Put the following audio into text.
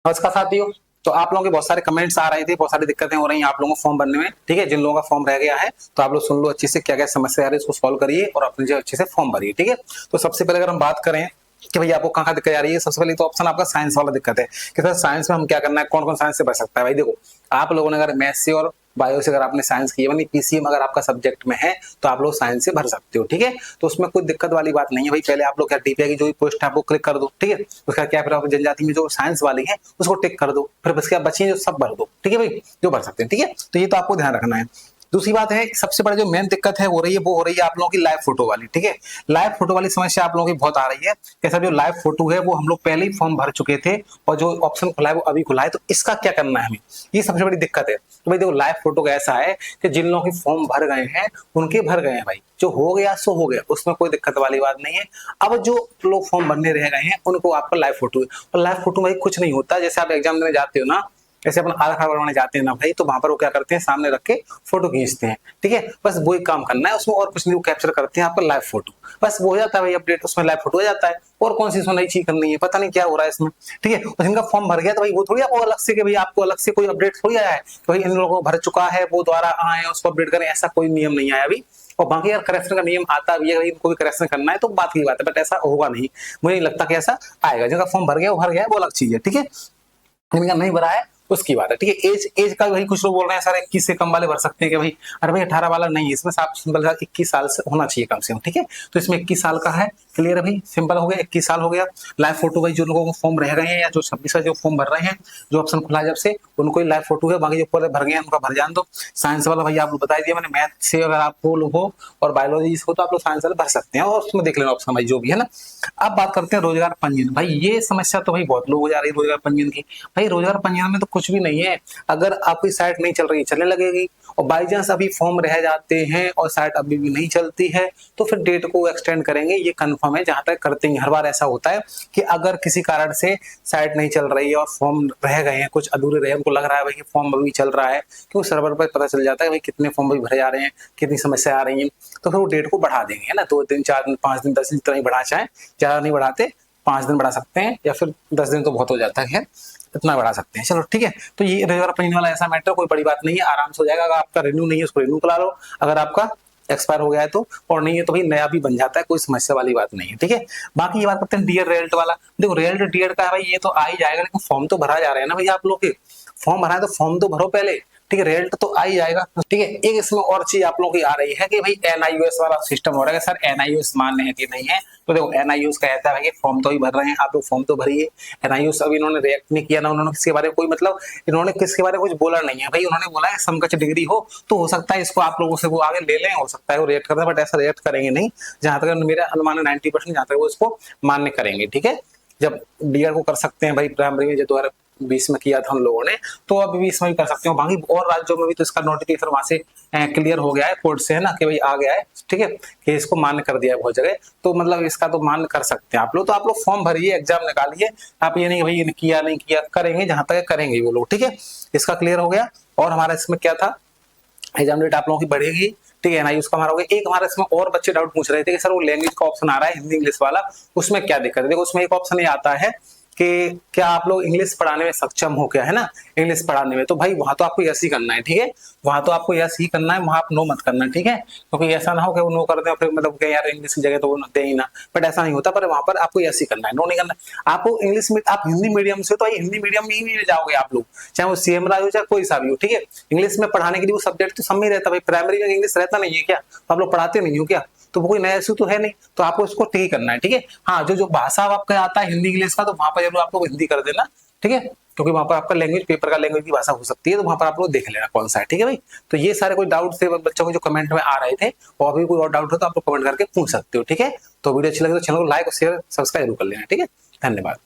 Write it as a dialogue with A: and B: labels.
A: नमस्कार साथियों। तो आप लोगों के बहुत सारे कमेंट्स आ रहे थे, बहुत सारी दिक्कतें हो रही हैं आप लोगों को फॉर्म भरने में। ठीक है, जिन लोगों का फॉर्म रह गया है तो आप लोग सुन लो अच्छे से, क्या क्या समस्या आ रही है उसको सॉल्व करिए और अपने जो अच्छे से फॉर्म भरिए। ठीक है, तो सबसे पहले अगर हम बात करें कि भाई आपको कहाँ दिक्कत आ रही है, सबसे पहले तो ऑप्शन आपका साइंस वाला दिक्कत है कि सर साइंस में हम क्या करना है, कौन कौन साइंस से बच सकता है। भाई देखो, आप लोगों ने अगर मैथ्स से और बायो से अगर आपने साइंस की है, पीसीएम अगर आपका सब्जेक्ट में है तो आप लोग साइंस से भर सकते हो। ठीक है, तो उसमें कोई दिक्कत वाली बात नहीं है भाई। पहले आप लोग क्या डीपीआई की जो भी पोस्ट है आपको क्लिक कर दो। ठीक है, उसका क्या, फिर आप जनजाति में जो साइंस वाली है उसको टिक कर दो, फिर उसके बाद बची जो सब भर दो। ठीक है भाई, जो भर सकते हैं। ठीक है, तो ये तो आपको ध्यान रखना है। दूसरी बात है, सबसे बड़ा जो मेन दिक्कत है वो हो रही है आप लोगों की लाइव फोटो वाली। ठीक है, लाइव फोटो वाली समस्या आप लोगों की बहुत आ रही है। कैसा, जो लाइव फोटो है वो हम लोग पहले ही फॉर्म भर चुके थे और जो ऑप्शन खुला है वो अभी खुला है, तो इसका क्या करना है हमें, ये सबसे बड़ी दिक्कत है। तो भाई देखो, लाइव फोटो का ऐसा है कि जिन लोगों के फॉर्म भर गए हैं उनके भर गए हैं भाई, जो हो गया सो हो गया, उसमें कोई दिक्कत वाली बात नहीं है। अब जो लोग फॉर्म भरने रह गए हैं उनको आपका लाइव फोटो है, और लाइव फोटो में कुछ नहीं होता। जैसे आप एग्जाम देने जाते हो ना, जैसे अपन आधार कार्ड बनवाने जाते हैं ना भाई, तो वहां पर वो क्या करते हैं, सामने रख के फोटो खींचते हैं। ठीक है, बस वही काम करना है उसमें, और कुछ नहीं। वो कैप्चर करते हैं आपका लाइव फोटो, बस वो हो जाता है भाई अपडेट, उसमें लाइव फोटो हो जाता है। और कौन सी इसमें नई चीज करनी है, पता नहीं क्या हो रहा है इसमें। ठीक है, और जिनका फॉर्म भर गया तो भाई वो थोड़ी आपको अलग से, कि भाई आपको अलग से कोई अपडेट थोड़ी आया है कि भाई इन लोगों को भर चुका है वो द्वारा आए उसको अपडेट करें, ऐसा कोई नियम नहीं आया अभी। और बाकी अगर करेक्शन का नियम आता भी है, इनको भी करेक्शन करना है तो बात की बात है, बट ऐसा होगा नहीं, मुझे नहीं लगता कि ऐसा आएगा। जिनका फॉर्म भर गया वो भर गया, वो अलग चीज है। ठीक है, जिनका नहीं भरा है उसकी बात है। ठीक है, एज एज का भाई कुछ लोग बोल रहे हैं सर 21 से कम वाले भर सकते हैं कि भाई, अरे भाई 18 वाला नहीं है, इसमें साफ सिंपल 21 साल से होना चाहिए कम से कम। ठीक है, तो इसमें 21 साल का है, क्लियर है भाई, सिंपल हो गया, 21 साल हो गया। लाइव फोटो भाई जो लोगों को फॉर्म रह गए हैं या जो 26 का जो फॉर्म भर रहे हैं, जो ऑप्शन खुला है जब से, उनको ही लाइव फोटो है। बाकी जो पूरे भर गए हैं उनका भर जान दो। साइंस वाला भाई आपको बता दिया मैंने, मैथ से अगर आपको लोग हो और बायोलॉजी हो तो आप लोग साइंस वाले भर सकते हैं, और उसमें देख लेना ऑप्शन भाई जो भी है ना। अब बात करते हैं रोजगार पंजीयन। भाई ये समस्या तो भाई बहुत लोग हो जा रही है रोजगार पंजीयन की। भाई रोजगार पंजीयन में तो कुछ भी नहीं है, अगर आपकी साइट नहीं चल रही, चलने लगेगी। और बाई चांस अभी फॉर्म रह जाते हैं और साइट अभी भी नहीं चलती है तो फिर डेट को एक्सटेंड करेंगे, ये कंफर्म है। जहां तक करते हैं, हर बार ऐसा होता है कि अगर किसी कारण से साइट नहीं चल रही है और फॉर्म रह गए हैं, कुछ अधूरे रहे, उनको लग रहा है भाई फॉर्म अभी चल रहा है, क्योंकि सर्वर पर पता चल जाता है भाई कितने फॉर्म अभी भरे जा रहे हैं, कितनी समस्या आ रही है, तो फिर वो डेट को बढ़ा देंगे, है ना। 2 दिन 4 दिन 5 दिन 10 दिन जितना ही बढ़ा चाहे, ज्यादा नहीं बढ़ाते, 5 दिन बढ़ा सकते हैं, या फिर 10 दिन तो बहुत हो जाता है, इतना बढ़ा सकते हैं। चलो ठीक है, तो ये रोजगार पंजीयन वाला ऐसा मैटर कोई बड़ी बात नहीं है, आराम से हो जाएगा। अगर आपका रिन्यू नहीं है उसको रिन्यू करा लो, अगर आपका एक्सपायर हो गया है तो, और नहीं है तो भाई नया भी बन जाता है, कोई समस्या वाली बात नहीं है। ठीक है, बाकी ये बात करते हैं डीएड रेल्ट वाला। देखो रेल्ट डीएड का है भाई, ये तो आ ही जाएगा, लेकिन फॉर्म तो भरा जा रहे हैं ना भाई, आप लोग के फॉर्म भरा है तो फॉर्म तो भरो पहले। ठीक है, रेल्ट तो आ ही जाएगा। ठीक है, एक इसमें और चीज आप लोगों की आ रही है कि भाई एनआईओएस वाला सिस्टम हो रहा है, सर एनआईओएस मान्य है कि नहीं है। तो देखो एनआईओएस का कहता है भाई फॉर्म तो ही भर रहे हैं आप लोग, फॉर्म तो भरिए। एनआईओएस अभी इन्होंने रिएक्ट नहीं किया ना, उन्होंने किसके बारे में कोई मतलब, इन्होंने किसके बारे में कुछ बोला नहीं है भाई। उन्होंने बोला है समकक्ष डिग्री हो तो हो सकता है इसको आप लोगों से वो आगे ले लें, हो सकता है वो रिएक्ट करता है, बट ऐसा रिएक्ट करेंगे नहीं, जहां तक मेरा अनुमान है 90% जहां तक वो इसको मान्य करेंगे। ठीक है, जब डीएड को कर सकते हैं भाई प्राइमरी में, जो 2020 में किया था हम लोगों ने, तो अब 20 में भी कर सकते हो। बाकी और राज्यों में भी तो इसका नोटिफिकेशन वहां से क्लियर हो गया है कोर्ट से, है ना, कि भाई आ गया है। ठीक है, कि इसको मान्य कर दिया है बहुत जगह, तो मतलब इसका तो मान्य कर सकते हैं आप लोग। तो आप लोग फॉर्म भरिए, एग्जाम निकालिए, आप ये नहीं भाई किया नहीं किया, करेंगे जहां तक करेंगे वो लोग। ठीक है, इसका क्लियर हो गया। और हमारा इसमें क्या था, एग्जाम डेट आप लोगों की बढ़ेगी। ठीक है, एनआईयूएस का हमारा हो गया। एक हमारा इसमें और बच्चे डाउट पूछ रहे थे कि सर वो लैंग्वेज का ऑप्शन आ रहा है हिंदी इंग्लिश वाला, उसमें क्या दिक्कत है। देखो उसमें एक ऑप्शन ये आता है कि क्या आप लोग इंग्लिश पढ़ाने में सक्षम हो, क्या है ना, इंग्लिश पढ़ाने में, तो भाई वहां तो आपको यस ही करना है। ठीक है, वहां तो आपको यस ही करना है, वहां आप नो मत करना। ठीक है, क्योंकि ऐसा ना हो कि वो नो कर दे फिर मतलब यार इंग्लिश की जगह तो वो दे ही ना, बट ऐसा नहीं होता। पर वहां पर आपको यस ही करना है, नो नहीं करना। आपको इंग्लिश में, आप हिंदी मीडियम से तो हिंदी मीडियम में ही जाओगे आप लोग, चाहे वो सीएम राज हो चाहे कोई सा भी हो। ठीक है, इंग्लिश में पढ़ाने के लिए वो सब्जेक्ट तो सब में रहता है भाई, प्राइमरी में इंग्लिश रहता नहीं है क्या, तो आप लोग पढ़ाते नहीं हो क्या, तो कोई नया इशू तो है नहीं, तो आपको इसको ठीक करना है। ठीक है, हाँ जो जो भाषा आपका आता है हिंदी इंग्लिश का, तो वहां पर जरूर आप लोग हिंदी कर देना। ठीक है, क्योंकि वहां पर आपका लैंग्वेज पेपर का लैंग्वेज की भाषा हो सकती है, तो वहां पर आप लोग देख लेना कौन सा है। ठीक है भाई, तो ये सारे कोई डाउट थे बच्चों को जो कमेंट में आ रहे थे, और अभी कोई और डाउट हो तो आप लोग कमेंट करके पूछ सकते हो। ठीक है, तो वीडियो अच्छी लगे तो चैनल को लाइक और शेयर सब्सक्राइब कर लेना। ठीक है, धन्यवाद।